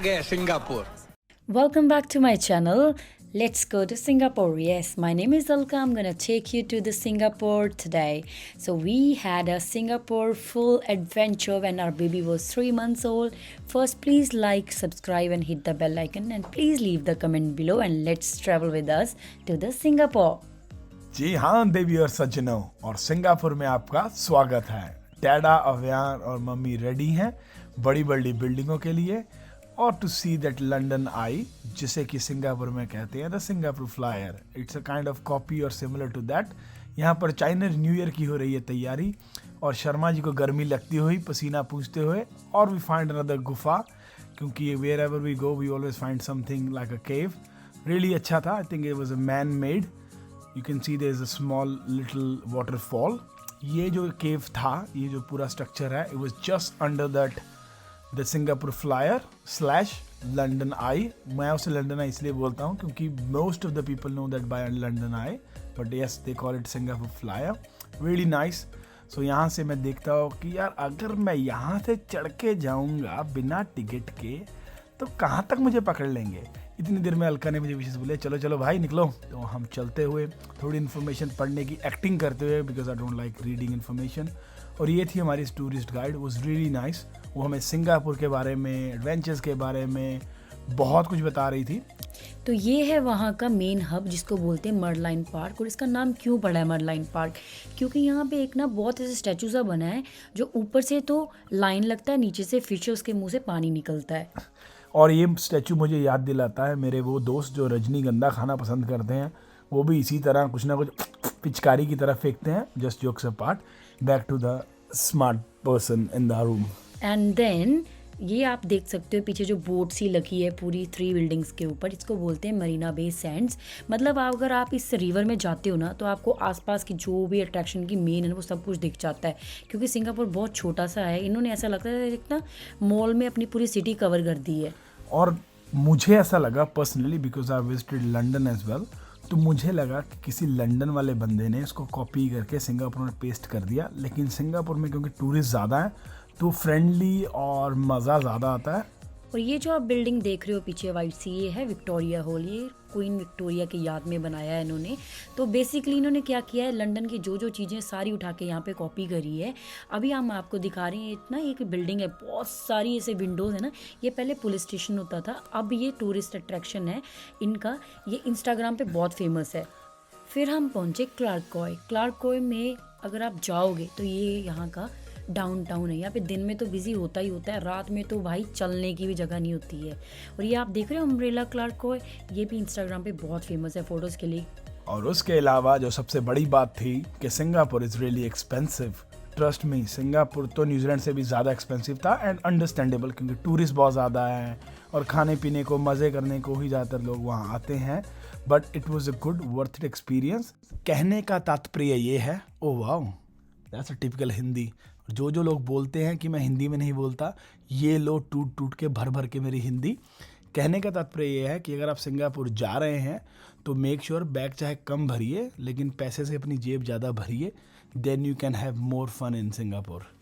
गया Singapore. Welcome back to my channel. Let's go to Singapore. Yes, my name is Alka. I'm gonna take you to the Singapore today. So we had a Singapore full adventure when our baby was 3 months old. First, please like, subscribe, and hit the bell icon, and please leave the comment below. And let's travel with us to the Singapore. जी हाँ देवी और सज्जनों, और Singapore में आपका स्वागत है। डैडा, अव्यान और mummy ready हैं बड़ी बड़ी बिल्डिंगों के लिए और टू सी दैट लंदन आई, जिसे कि सिंगापुर में कहते हैं the Singapore flyer. It's a kind of copy और सिमिलर टू दैट। यहाँ पर चाइनीज न्यू ईयर की हो रही है तैयारी और शर्मा जी को गर्मी लगती हुई, पसीना पूछते हुए, और वी फाइंड अनदर गुफा, क्योंकि wherever we go we always find something like a cave. Really अच्छा था। I think it was a man made. You can see there is a small little waterfall. ये जो cave था, ये जो पूरा स्ट्रक्चर है, it was just under that the Singapore Flyer slash London Eye. मैं उसे लंदन आई इसलिए बोलता हूँ क्योंकि most of the people know that by London I, but yes they call it Singapore Flyer. Really nice. So यहाँ से मैं देखता हूँ कि यार अगर मैं यहाँ से चढ़ के जाऊँगा बिना टिकट के तो कहाँ तक मुझे पकड़ लेंगे। इतनी देर में अलका ने मुझे विशेष बोले चलो चलो भाई निकलो। तो हम चलते हुए थोड़ी इन्फॉर्मेशन पढ़ने की एक्टिंग करते हुए, because I don't like reading information. और ये थी हमारी tourist guide, was really nice. वो हमें सिंगापुर के बारे में, एडवेंचर्स के बारे में बहुत कुछ बता रही थी। तो ये है वहाँ का मेन हब जिसको बोलते हैं मर्लाइन पार्क। और इसका नाम क्यों पड़ा है मर्लाइन पार्क, क्योंकि यहाँ पे एक ना बहुत ऐसे स्टैचू सा बना है जो ऊपर से तो लाइन लगता है, नीचे से फिर से उसके मुंह से पानी निकलता है। और ये स्टैचू मुझे याद दिलाता है मेरे वो दोस्त जो रजनीगंधा खाना पसंद करते हैं, वो भी इसी तरह कुछ ना कुछ पिचकारी की तरह फेंकते हैं। Just jokes apart, back to the smart person in the room. And then ये आप देख सकते हो पीछे जो बोट सी लगी है पूरी 3 बिल्डिंग्स के ऊपर, इसको बोलते हैं मरीना बे सैंड्स। मतलब अगर आप इस रिवर में जाते हो ना तो आपको आसपास की जो भी अट्रैक्शन की मेन है वो सब कुछ दिख जाता है, क्योंकि सिंगापुर बहुत छोटा सा है। इन्होंने ऐसा लगता है एक ना मॉल में अपनी पूरी सिटी कवर कर दी है। और मुझे ऐसा लगा personally, because I visited London as well, तो मुझे लगा कि किसी लंदन वाले बंदे ने इसको कॉपी करके सिंगापुर में पेस्ट कर दिया। लेकिन सिंगापुर में क्योंकि टूरिस्ट ज़्यादा है तो फ्रेंडली और मज़ा ज़्यादा आता है। और ये जो आप बिल्डिंग देख रहे हो पीछे वाइट सी, ये है विक्टोरिया हॉल। ये क्वीन विक्टोरिया की याद में बनाया है इन्होंने। तो बेसिकली इन्होंने क्या किया है, लंदन की जो जो चीज़ें सारी उठा के यहाँ पे कॉपी करी है। अभी हम आपको दिखा रहे हैं, इतना एक बिल्डिंग है, बहुत सारी ऐसे विंडोज़ है ना। ये पहले पुलिस स्टेशन होता था, अब ये टूरिस्ट अट्रैक्शन है इनका। ये इंस्टाग्राम पे बहुत फेमस है। फिर हम पहुँचे क्लार्क कॉय में अगर आप जाओगे तो ये यहाँ का डाउनटाउन है। यहाँ पे दिन में तो बिजी होता ही होता है, रात में तो भाई चलने की भी जगह नहीं होती है। और ये आप देख रहे हो अम्ब्रेला क्लार्क कॉय, ये भी इंस्टाग्राम पे बहुत फेमस है फोटोज़ के लिए। और उसके अलावा जो सबसे बड़ी बात थी कि Singapore is really expensive. Trust me, Singapore तो न्यूजीलैंड से भी ज़्यादा एक्सपेंसिव था, एंड अंडरस्टैंडेबल, क्योंकि टूरिस्ट बहुत ज़्यादा हैं और खाने पीने को, मज़े करने को ही ज़्यादातर लोग वहाँ आते हैं। But it was a good worth it experience. कहने का तात्पर्य ये है, oh wow that's a typical Hindi. जो जो लोग बोलते हैं कि मैं हिंदी में नहीं बोलता, ये लोग टूट टूट के भर भर के मेरी हिंदी। कहने का तात्पर्य ये है कि अगर आप सिंगापुर जा रहे हैं तो मेक श्योर बैग चाहे कम भरिए, लेकिन पैसे से अपनी जेब ज़्यादा भरिए, then you can have more fun in Singapore.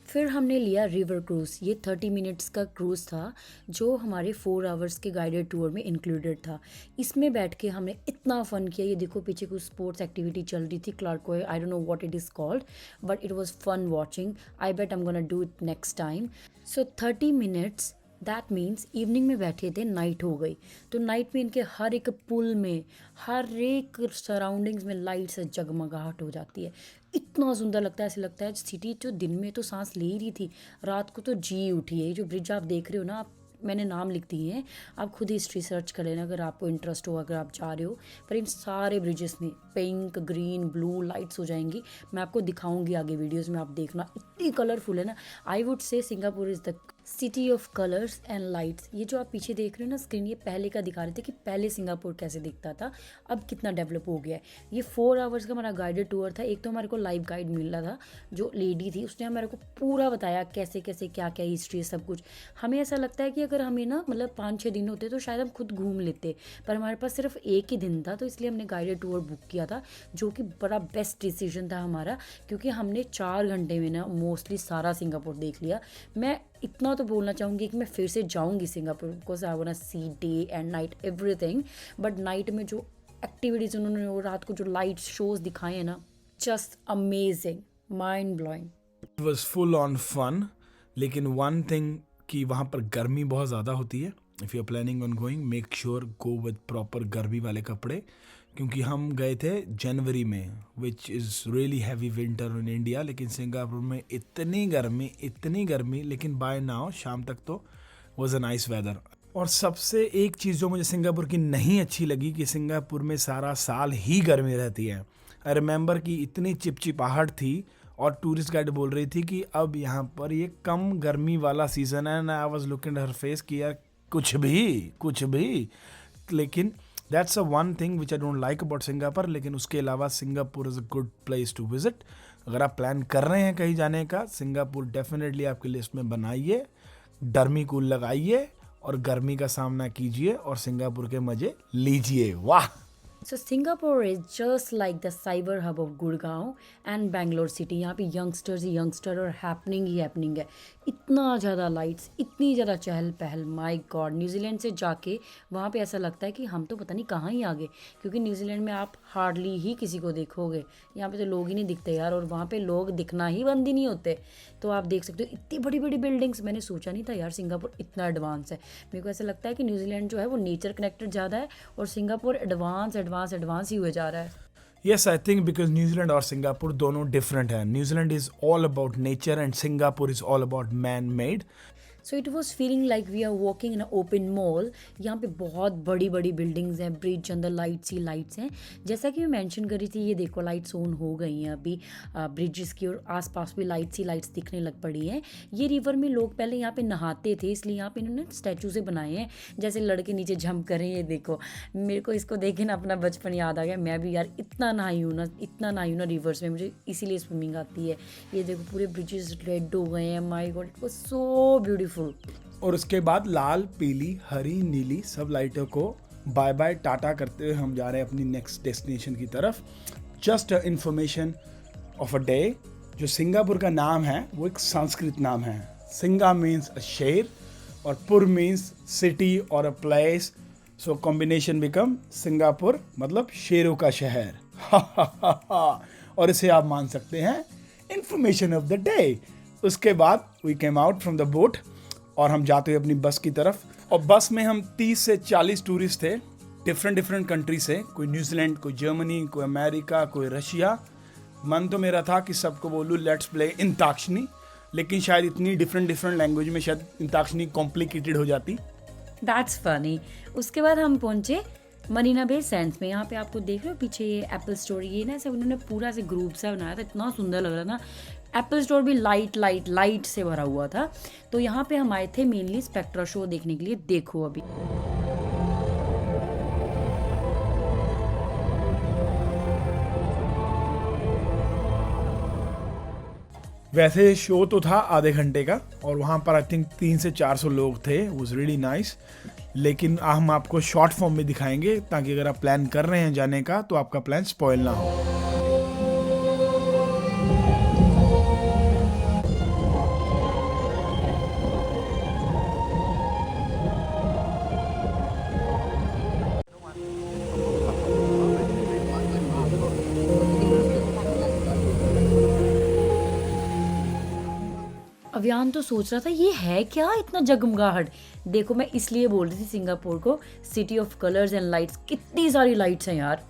फिर हमने लिया रिवर क्रूज़। ये 30 मिनट्स का क्रूज़ था जो हमारे 4 आवर्स के गाइडेड टूर में इंक्लूडेड था। इसमें बैठ के हमने इतना फ़न किया। ये देखो पीछे कुछ स्पोर्ट्स एक्टिविटी चल रही थी Clarke Quay, I don't know what it is called, but it was fun watching. I bet I am gonna do it next time. So 30 minutes that means evening में बैठे थे, नाइट हो गई। तो night में इनके हर एक पुल में, हर एक सराउंडिंग्स में लाइट से जगमगाहट हो जाती है। इतना सुंदर लगता है, ऐसे लगता है सिटी जो दिन में तो सांस ले ही रही थी, रात को तो जी उठी है। जो ब्रिज आप देख रहे हो ना, आप मैंने नाम लिख दिए हैं, आप खुद हिस्ट्री सर्च कर लेना अगर आपको इंटरेस्ट हो, अगर आप जा रहे हो। पर इन सारे ब्रिजेस में पिंक, ग्रीन, ब्लू लाइट्स हो जाएंगी। मैं आपको दिखाऊंगी आगे वीडियोस में, आप देखना इतनी कलरफुल है ना। I would say Singapore is the city of colours and lights. ये जो आप पीछे देख रहे हो ना स्क्रीन, ये पहले का दिखा रहे थे कि पहले सिंगापुर कैसे दिखता था, अब कितना डेवलप हो गया है। ये 4 आवर्स का हमारा गाइडेड टूर था। एक तो हमारे को लाइव गाइड मिल रहा था, जो लेडी थी, उसने हमारे को पूरा बताया कैसे कैसे क्या क्या हिस्ट्री है, सब कुछ। हमें ऐसा लगता है कि अगर हमें ना मतलब 5-6 दिन होते तो शायद हम खुद घूम लेते, पर हमारे पास सिर्फ एक ही दिन था, तो इसलिए हमने गाइडेड टूर बुक किया था, जो कि बड़ा बेस्ट डिसीजन था हमारा, क्योंकि हमने 4 घंटे में ना मोस्टली सारा सिंगापुर देख लिया। मैं इतना तो बोलना चाहूँगी कि मैं फिर से जाऊँगी Singapore, because I want to see day and night everything. But night में जो एक्टिविटीज़ उन्होंने वो रात को जो लाइट शोज दिखाए हैं ना, just amazing, mind blowing. It was full on fun, लेकिन वन थिंग कि वहाँ पर गर्मी बहुत ज़्यादा होती है। If you are planning on going, make sure go with proper गर्मी वाले कपड़े, क्योंकि हम गए थे जनवरी में, which is really heavy winter in India, लेकिन सिंगापुर में इतनी गर्मी, लेकिन बाय नाउ शाम तक तो वॉज अ नाइस वेदर। और सबसे एक चीज़ जो मुझे सिंगापुर की नहीं अच्छी लगी कि सिंगापुर में सारा साल ही गर्मी रहती है। आई रिमेंबर कि इतनी चिपचिपाहट थी और टूरिस्ट गाइड बोल रही थी कि अब यहाँ पर ये कम गर्मी वाला सीज़न है। And I was looking at her face कि यार कुछ भी। लेकिन that's a one thing which I don't like about Singapore. लेकिन उसके अलावा Singapore is a good place to visit. अगर आप प्लान कर रहे हैं कहीं जाने का, सिंगापुर डेफिनेटली आपकी लिस्ट में बनाइए, डर्मी कूल लगाइए और गर्मी का सामना कीजिए और सिंगापुर के मज़े लीजिए। वाह! So Singapore is just like the cyber hub of Gurgaon and Bangalore city. यहाँ पे यंगस्टर्स ही यंगस्टर और हैपनिंग है। इतना ज़्यादा लाइट्स, इतनी ज़्यादा चहल पहल, माय गॉड। न्यूजीलैंड से जाके वहाँ पे ऐसा लगता है कि हम तो पता नहीं कहाँ ही आ गए, क्योंकि न्यूजीलैंड में आप हार्डली ही किसी को देखोगे। यहाँ पे तो लोग ही नहीं दिखते यार, और वहाँ पे लोग दिखना ही बंद ही नहीं होते। तो आप देख सकते हो इतनी बड़ी बड़ी बिल्डिंग्स। मैंने सोचा नहीं था यार सिंगापुर इतना एडवांस है। मेरे को ऐसा लगता है कि न्यूजीलैंड जो है वो नेचर कनेक्टेड ज़्यादा है और सिंगापुर एडवांस ही हुए जा रहा है। Yes, I think because New Zealand और सिंगापुर दोनों डिफरेंट है। New Zealand is all about nature and Singapore is all about man made. So it was feeling like we are walking in a open mall. यहाँ पे बहुत बड़ी बड़ी buildings हैं, bridge अंदर लाइट्स ही लाइट्स हैं। जैसा कि मैं मेंशन कर रही थी, ये देखो लाइट्स ऑन हो गई हैं अभी ब्रिजेस की, और आसपास भी लाइट्स ही लाइट्स दिखने लग पड़ी हैं। ये रिवर में लोग पहले यहाँ पे नहाते थे, इसलिए यहाँ पे इन्होंने स्टैचू से बनाए हैं, जैसे लड़के नीचे जंप करें। ये देखो, मेरे को इसको देख के ना अपना बचपन याद आ गया। मैं भी यार इतना नहाई हूँ ना रिवर्स में, मुझे इसीलिए स्विमिंग आती है। ये देखो पूरे ब्रिजेस रेड हो गए हैं। My God, it was so beautiful. और उसके बाद लाल, पीली, हरी, नीली सब लाइटों को बाय बाय टाटा करते हुए हम जा रहे हैं अपनी नेक्स्ट डेस्टिनेशन की तरफ। Just information of a day, जो सिंगापुर का नाम है वो एक संस्कृत नाम है। सिंगा मीन्स अ शेर और पुर मीन्स सिटी और a place. So combination become Singapore, मतलब शेरों का शहर। और इसे आप मान सकते हैं इंफॉर्मेशन ऑफ द डे। उसके बाद we came out from the boat और हम जाते हुए अपनी बस की तरफ। और बस में हम 30 से 40 टूरिस्ट थे, डिफरेंट कंट्री से। कोई न्यूजीलैंड, कोई जर्मनी, कोई अमेरिका, कोई रशिया। मन तो मेरा था कि सबको बोलूँ लेट्स प्ले इंताक्षरी, लेकिन शायद इतनी डिफरेंट लैंग्वेज में शायद इंताक्षरी कॉम्प्लिकेटेड हो जाती। That's funny. उसके बाद हम पहुंचे मरीना बे सैंड्स में। यहाँ पे आपको देख रहे हो पीछे ये एप्पल स्टोर, ये ना ऐसे उन्होंने पूरा से ग्रुप सा बनाया था, इतना सुंदर लग रहा था। एप्पल स्टोर भी लाइट से भरा हुआ था। तो यहाँ पे हम आए थे मेनली स्पेक्ट्रा शो देखने के लिए। देखो अभी वैसे शो तो था आधे घंटे का और वहाँ पर आई थिंक 300 से 400 लोग थे। Was really nice. लेकिन हम आपको शॉर्ट फॉर्म में दिखाएंगे ताकि अगर आप प्लान कर रहे हैं जाने का तो आपका प्लान स्पॉइल ना हो। अभियान तो सोच रहा था ये है क्या इतना जगमगाहट। देखो मैं इसलिए बोल रही थी सिंगापुर को city of colours and lights. कितनी सारी लाइट्स हैं यार।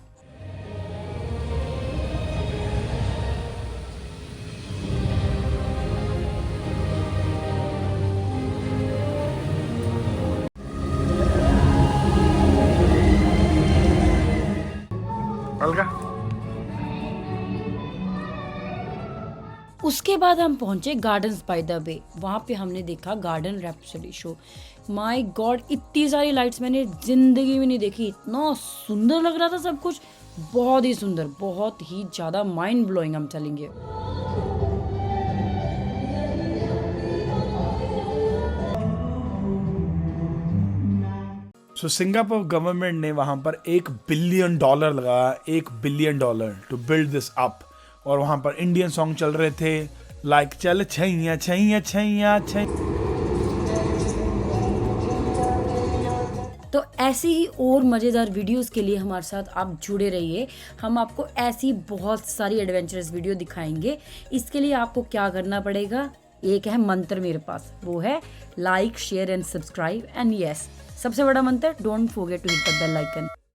अलगा उसके बाद हम पहुंचे गार्डन्स बाय द बे। वहाँ पे हमने देखा garden rhapsody show. My God, इतनी सारी लाइट्स मैंने जिंदगी में नहीं देखी। इतना सुंदर लग रहा था सब कुछ, बहुत ही सुंदर, बहुत ही ज़्यादा माइंड ब्लोइंग। हम चलेंगे सो सिंगापुर गवर्नमेंट ने वहाँ पर $1 बिलियन लगाया, $1 billion to build this up. और वहाँ पर इंडियन सॉन्ग चल रहे थे, लाइक चल छैया छैया छैया छैया। तो ऐसे ही और मज़ेदार वीडियोस के लिए हमारे साथ आप जुड़े रहिए। हम आपको ऐसी बहुत सारी एडवेंचरस वीडियो दिखाएंगे। इसके लिए आपको क्या करना पड़ेगा, एक है मंत्र मेरे पास, वो है like share and subscribe and yes, सबसे बड़ा मंत्र, don't forget to hit the bell icon.